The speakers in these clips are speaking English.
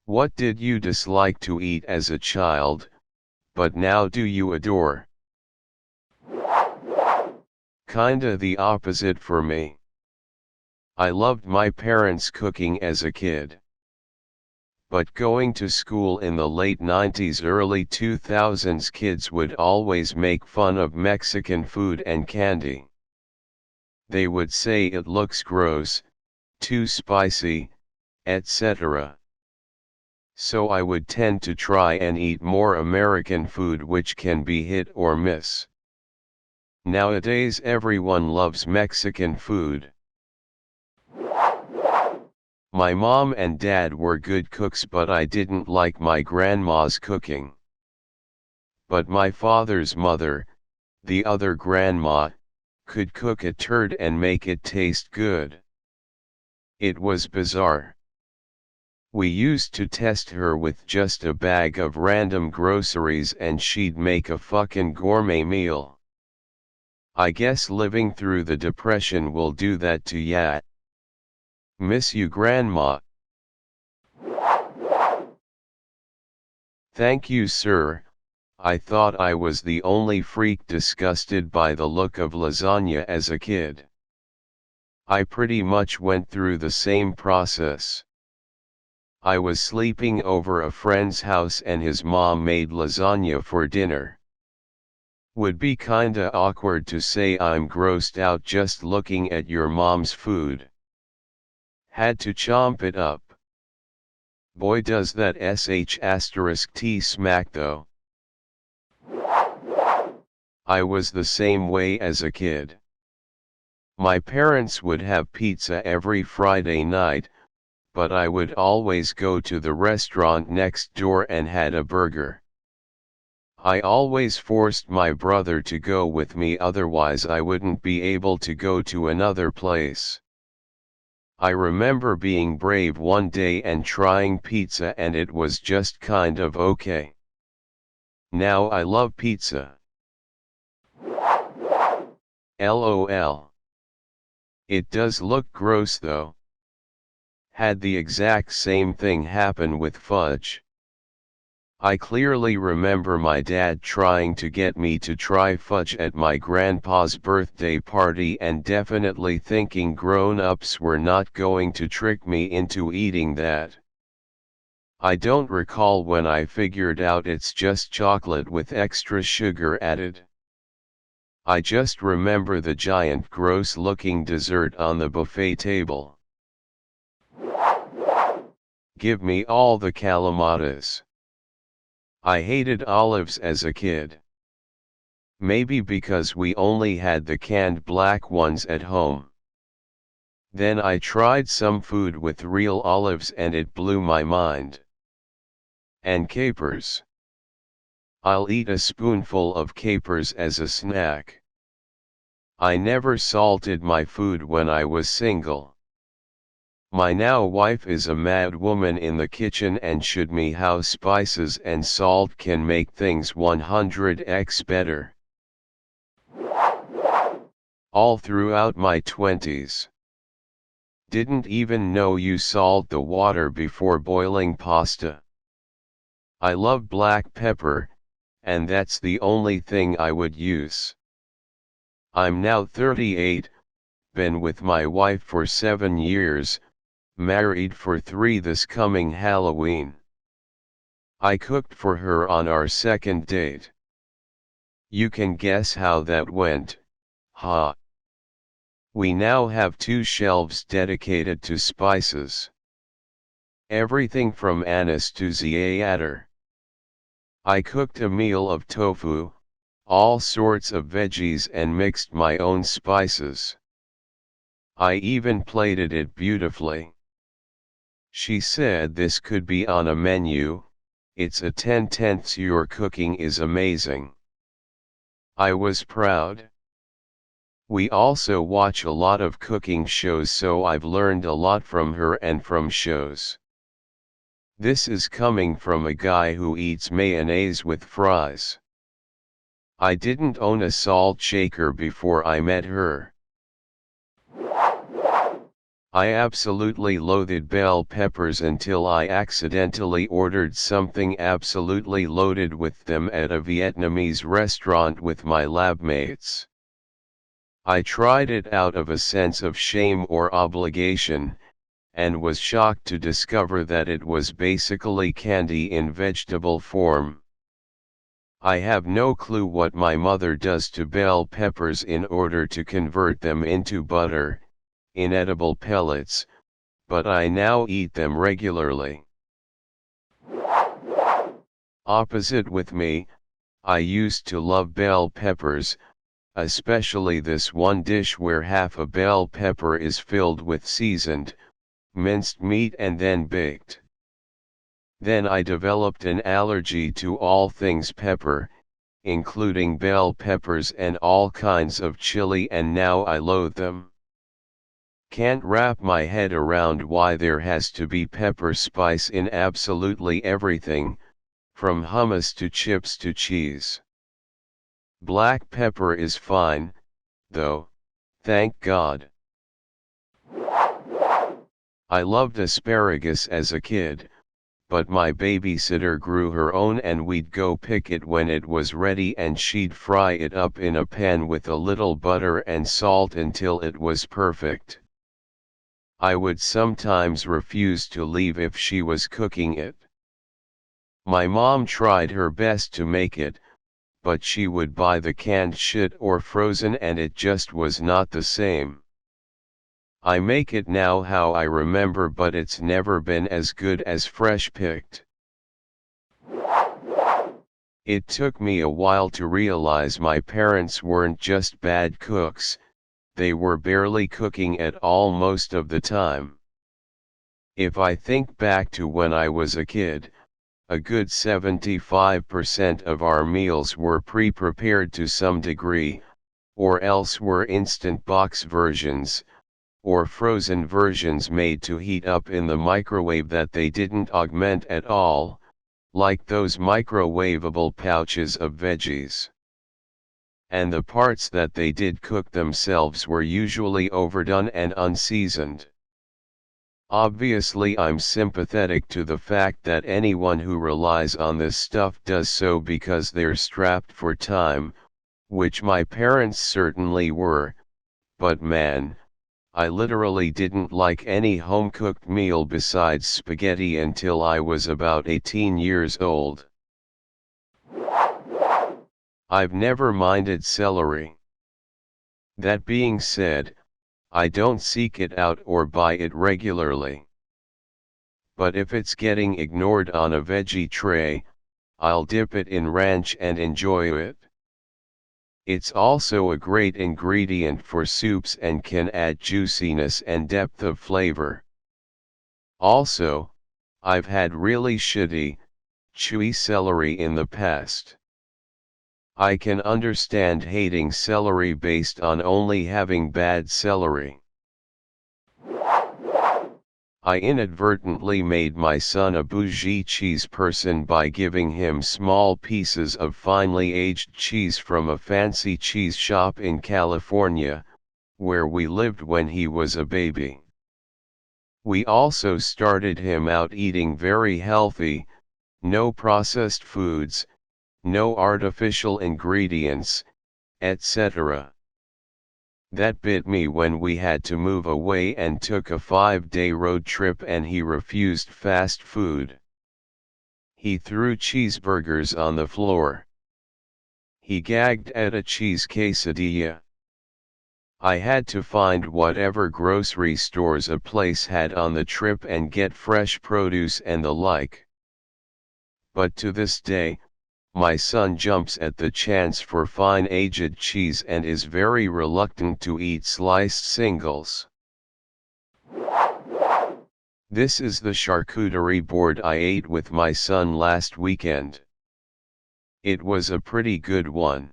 What did you dislike to eat as a child, but now do you adore? Kinda the opposite for me. I loved my parents' cooking as a kid. But going to school in the late 90s early 2000s, kids would always make fun of Mexican food and candy. They would say it looks gross, too spicy, etc. So I would tend to try and eat more American food, which can be hit or miss. Nowadays everyone loves Mexican food. My mom and dad were good cooks, but I didn't like my grandma's cooking. But my father's mother, the other grandma, could cook a turd and make it taste good. It was bizarre. We used to test her with just a bag of random groceries and she'd make a fucking gourmet meal. I guess living through the Depression will do that to ya. Miss you, Grandma. Thank you, sir. I thought I was the only freak disgusted by the look of lasagna as a kid. I pretty much went through the same process. I was sleeping over a friend's house and his mom made lasagna for dinner. Would be kinda awkward to say I'm grossed out just looking at your mom's food. Had to chomp it up. Boy does that sh*t smack though. I was the same way as a kid. My parents would have pizza every Friday night, but I would always go to the restaurant next door and had a burger. I always forced my brother to go with me, otherwise I wouldn't be able to go to another place. I remember being brave one day and trying pizza and it was just kind of okay. Now I love pizza. LOL. It does look gross though. Had the exact same thing happen with fudge. I clearly remember my dad trying to get me to try fudge at my grandpa's birthday party and definitely thinking grown-ups were not going to trick me into eating that. I don't recall when I figured out it's just chocolate with extra sugar added. I just remember the giant gross-looking dessert on the buffet table. Give me all the calamatas. I hated olives as a kid. Maybe because we only had the canned black ones at home. Then I tried some food with real olives and it blew my mind. And capers. I'll eat a spoonful of capers as a snack. I never salted my food when I was single. My now wife is a mad woman in the kitchen and showed me how spices and salt can make things 100x better. All throughout my 20s. Didn't even know you salt the water before boiling pasta. I love black pepper, and that's the only thing I would use. I'm now 38, been with my wife for 7 years, married for 3 this coming Halloween. I cooked for her on our second date. You can guess how that went, huh? We now have 2 shelves dedicated to spices. Everything from anise to za'atar. I cooked a meal of tofu, all sorts of veggies and mixed my own spices. I even plated it beautifully. She said this could be on a menu, it's a 10/10 your cooking is amazing. I was proud. We also watch a lot of cooking shows, so I've learned a lot from her and from shows. This is coming from a guy who eats mayonnaise with fries. I didn't own a salt shaker before I met her. I absolutely loathed bell peppers until I accidentally ordered something absolutely loaded with them at a Vietnamese restaurant with my lab mates. I tried it out of a sense of shame or obligation, and was shocked to discover that it was basically candy in vegetable form. I have no clue what my mother does to bell peppers in order to convert them into butter, inedible pellets, but I now eat them regularly. Opposite with me, I used to love bell peppers, especially this one dish where half a bell pepper is filled with seasoned, minced meat and then baked. Then I developed an allergy to all things pepper, including bell peppers and all kinds of chili, and now I loathe them. Can't wrap my head around why there has to be pepper spice in absolutely everything, from hummus to chips to cheese. Black pepper is fine, though, thank God. I loved asparagus as a kid, but my babysitter grew her own and we'd go pick it when it was ready and she'd fry it up in a pan with a little butter and salt until it was perfect. I would sometimes refuse to leave if she was cooking it. My mom tried her best to make it, but she would buy the canned shit or frozen and it just was not the same. I make it now how I remember, but it's never been as good as fresh picked. It took me a while to realize my parents weren't just bad cooks, they were barely cooking at all most of the time. If I think back to when I was a kid, a good 75% of our meals were pre-prepared to some degree, or else were instant box versions, or frozen versions made to heat up in the microwave that they didn't augment at all, like those microwavable pouches of veggies. And the parts that they did cook themselves were usually overdone and unseasoned. Obviously, I'm sympathetic to the fact that anyone who relies on this stuff does so because they're strapped for time, which my parents certainly were, but man, I literally didn't like any home-cooked meal besides spaghetti until I was about 18 years old. I've never minded celery. That being said, I don't seek it out or buy it regularly. But if it's getting ignored on a veggie tray, I'll dip it in ranch and enjoy it. It's also a great ingredient for soups and can add juiciness and depth of flavor. Also, I've had really shitty, chewy celery in the past. I can understand hating celery based on only having bad celery. I inadvertently made my son a bougie cheese person by giving him small pieces of finely aged cheese from a fancy cheese shop in California, where we lived when he was a baby. We also started him out eating very healthy, no processed foods, no artificial ingredients, etc. That bit me when we had to move away and took a 5-day road trip and he refused fast food. He threw cheeseburgers on the floor. He gagged at a cheese quesadilla. I had to find whatever grocery stores a place had on the trip and get fresh produce and the like. But to this day, my son jumps at the chance for fine aged cheese and is very reluctant to eat sliced singles. This is the charcuterie board I ate with my son last weekend. It was a pretty good one.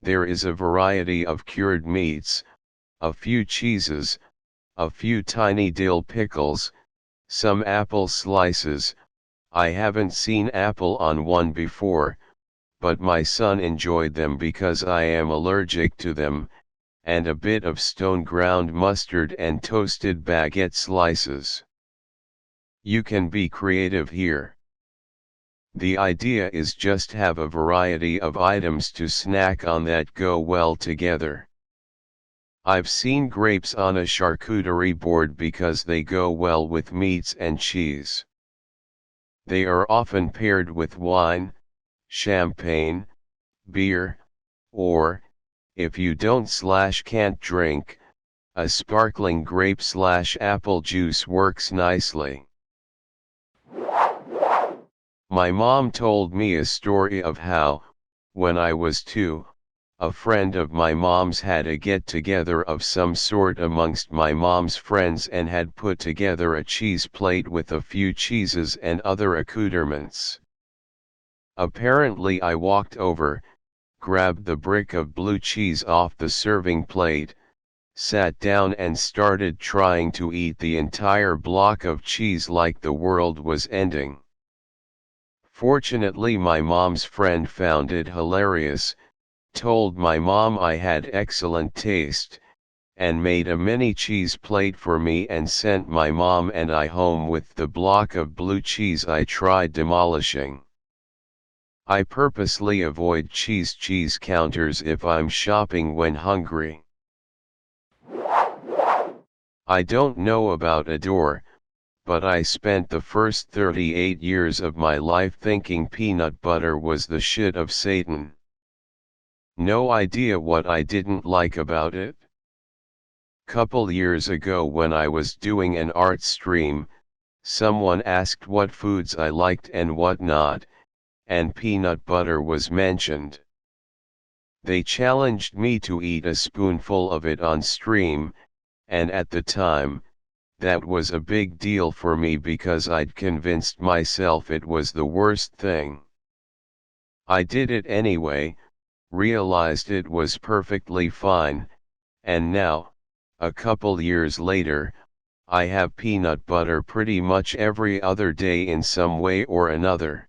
There is a variety of cured meats, a few cheeses, a few tiny dill pickles, some apple slices. I haven't seen apple on one before, but my son enjoyed them because I am allergic to them, and a bit of stone ground mustard and toasted baguette slices. You can be creative here. The idea is just have a variety of items to snack on that go well together. I've seen grapes on a charcuterie board because they go well with meats and cheese. They are often paired with wine, champagne, beer, or, if you don't/can't drink, a sparkling grape/apple juice works nicely. My mom told me a story of how, when I was 2, a friend of my mom's had a get-together of some sort amongst my mom's friends and had put together a cheese plate with a few cheeses and other accoutrements. Apparently I walked over, grabbed the brick of blue cheese off the serving plate, sat down and started trying to eat the entire block of cheese like the world was ending. Fortunately my mom's friend found it hilarious, told my mom I had excellent taste, and made a mini cheese plate for me and sent my mom and I home with the block of blue cheese I tried demolishing. I purposely avoid cheese counters if I'm shopping when hungry. I don't know about Adore, but I spent the first 38 years of my life thinking peanut butter was the shit of Satan. No idea what I didn't like about it. Couple years ago when I was doing an art stream, someone asked what foods I liked and what not, and peanut butter was mentioned. They challenged me to eat a spoonful of it on stream, and at the time, that was a big deal for me because I'd convinced myself it was the worst thing. I did it anyway, realized it was perfectly fine, and now, a couple years later, I have peanut butter pretty much every other day in some way or another.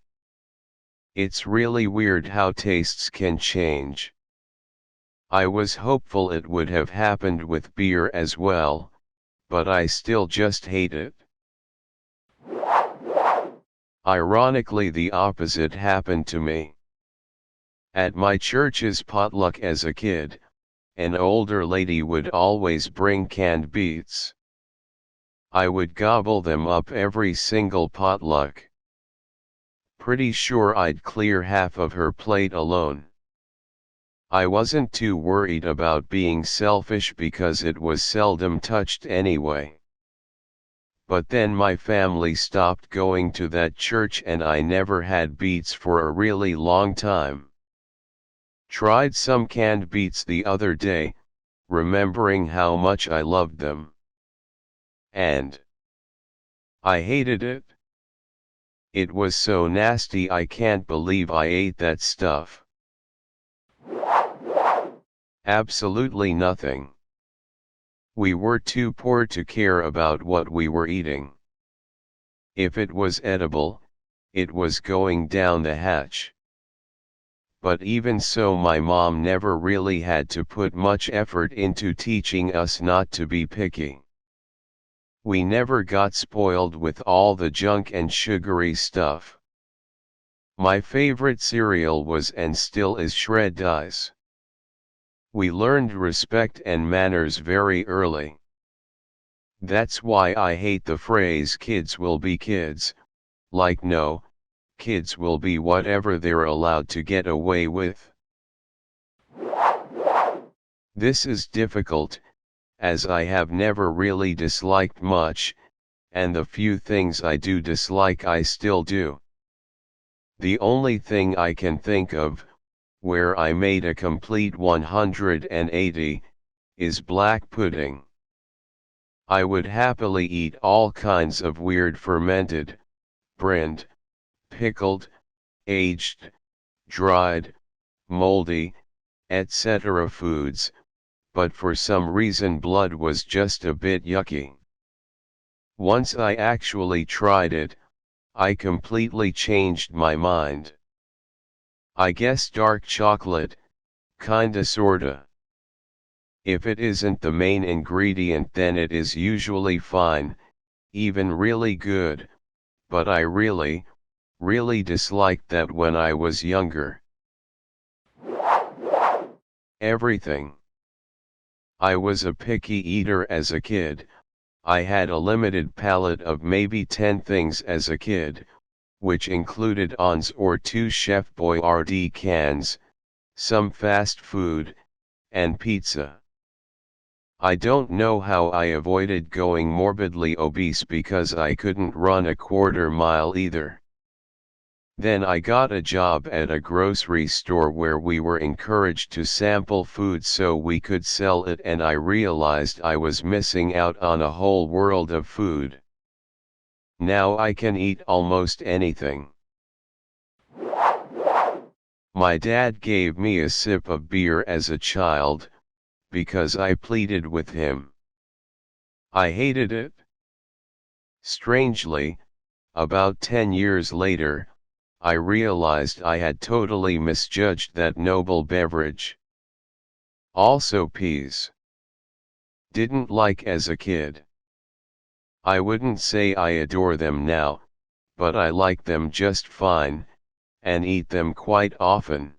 It's really weird how tastes can change. I was hopeful it would have happened with beer as well, but I still just hate it. Ironically, the opposite happened to me. At my church's potluck as a kid, an older lady would always bring canned beets. I would gobble them up every single potluck. Pretty sure I'd clear half of her plate alone. I wasn't too worried about being selfish because it was seldom touched anyway. But then my family stopped going to that church and I never had beets for a really long time. Tried some canned beets the other day, remembering how much I loved them. And I hated it. It was so nasty I can't believe I ate that stuff. Absolutely nothing. We were too poor to care about what we were eating. If it was edible, it was going down the hatch. But even so, my mom never really had to put much effort into teaching us not to be picky. We never got spoiled with all the junk and sugary stuff. My favorite cereal was and still is shred ice. We learned respect and manners very early. That's why I hate the phrase kids will be kids, like no, kids will be whatever they're allowed to get away with. This is difficult, as I have never really disliked much, and the few things I do dislike I still do. The only thing I can think of, where I made a complete 180, is black pudding. I would happily eat all kinds of weird fermented, brined, pickled, aged, dried, moldy, etc. foods, but for some reason blood was just a bit yucky. Once I actually tried it, I completely changed my mind. I guess dark chocolate, kinda sorta. If it isn't the main ingredient, then it is usually fine, even really good, but I really disliked that when I was younger. Everything. I was a picky eater as a kid. I had a limited palette of maybe 10 things as a kid, which included ons or 2 Chef Boyardee cans, some fast food, and pizza. I don't know how I avoided going morbidly obese because I couldn't run a quarter mile either. Then I got a job at a grocery store where we were encouraged to sample food so we could sell it, and I realized I was missing out on a whole world of food. Now I can eat almost anything. My dad gave me a sip of beer as a child, because I pleaded with him. I hated it. Strangely, about 10 years later, I realized I had totally misjudged that noble beverage. Also peas. Didn't like as a kid. I wouldn't say I adore them now, but I like them just fine, and eat them quite often.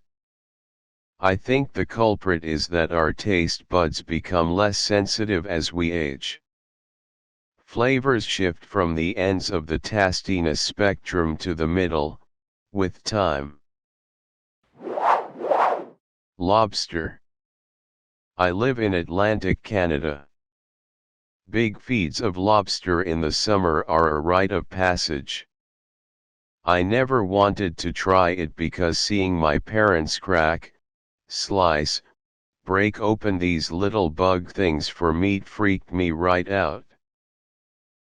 I think the culprit is that our taste buds become less sensitive as we age. Flavors shift from the ends of the tastiness spectrum to the middle, with time. Lobster. I live in Atlantic Canada. Big feeds of lobster in the summer are a rite of passage. I never wanted to try it because seeing my parents crack, slice, break open these little bug things for meat freaked me right out.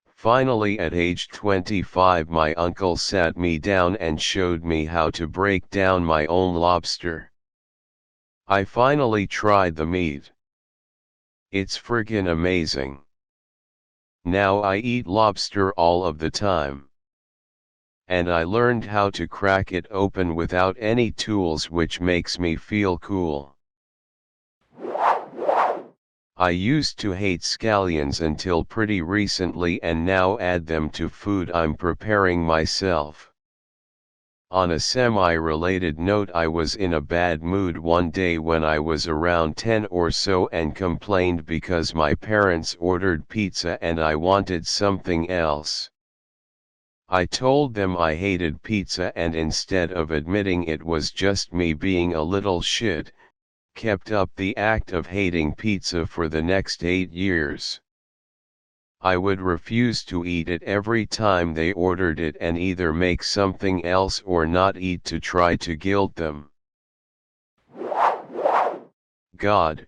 Finally, at age 25, my uncle sat me down and showed me how to break down my own lobster. I finally tried the meat. It's friggin' amazing. Now I eat lobster all of the time. And I learned how to crack it open without any tools, which makes me feel cool. I used to hate scallions until pretty recently, and now add them to food I'm preparing myself. On a semi-related note, I was in a bad mood one day when I was around 10 or so and complained because my parents ordered pizza and I wanted something else. I told them I hated pizza, and instead of admitting it was just me being a little shit, kept up the act of hating pizza for the next 8 years. I would refuse to eat it every time they ordered it and either make something else or not eat to try to guilt them. God,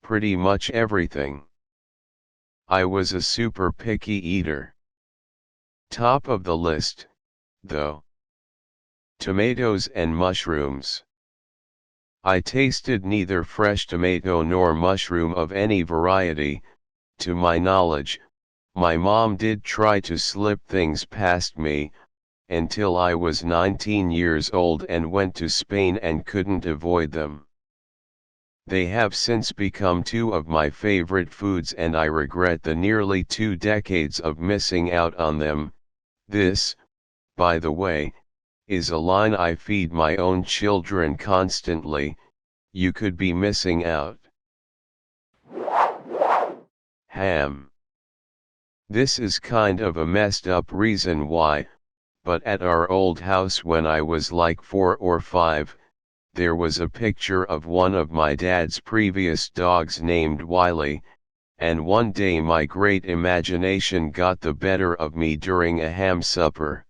pretty much everything. I was a super picky eater. Top of the list, though. Tomatoes and mushrooms. I tasted neither fresh tomato nor mushroom of any variety. To my knowledge, my mom did try to slip things past me, until I was 19 years old and went to Spain and couldn't avoid them. They have since become 2 of my favorite foods, and I regret the nearly 2 decades of missing out on them. This, by the way, is a line I feed my own children constantly: you could be missing out. Ham. This is kind of a messed up reason why, but at our old house when I was like 4 or 5, there was a picture of one of my dad's previous dogs named Wiley, and one day my great imagination got the better of me during a ham supper.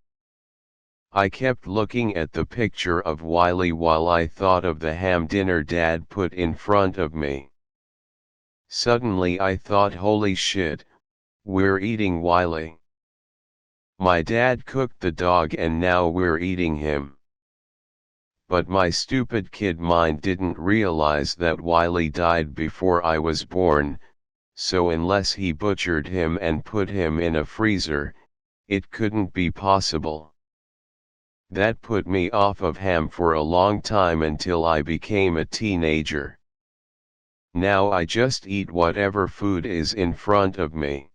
I kept looking at the picture of Wiley while I thought of the ham dinner Dad put in front of me. Suddenly I thought, holy shit, we're eating Wiley. My dad cooked the dog and now we're eating him. But my stupid kid mind didn't realize that Wiley died before I was born, so unless he butchered him and put him in a freezer, it couldn't be possible. That put me off of ham for a long time until I became a teenager. Now I just eat whatever food is in front of me.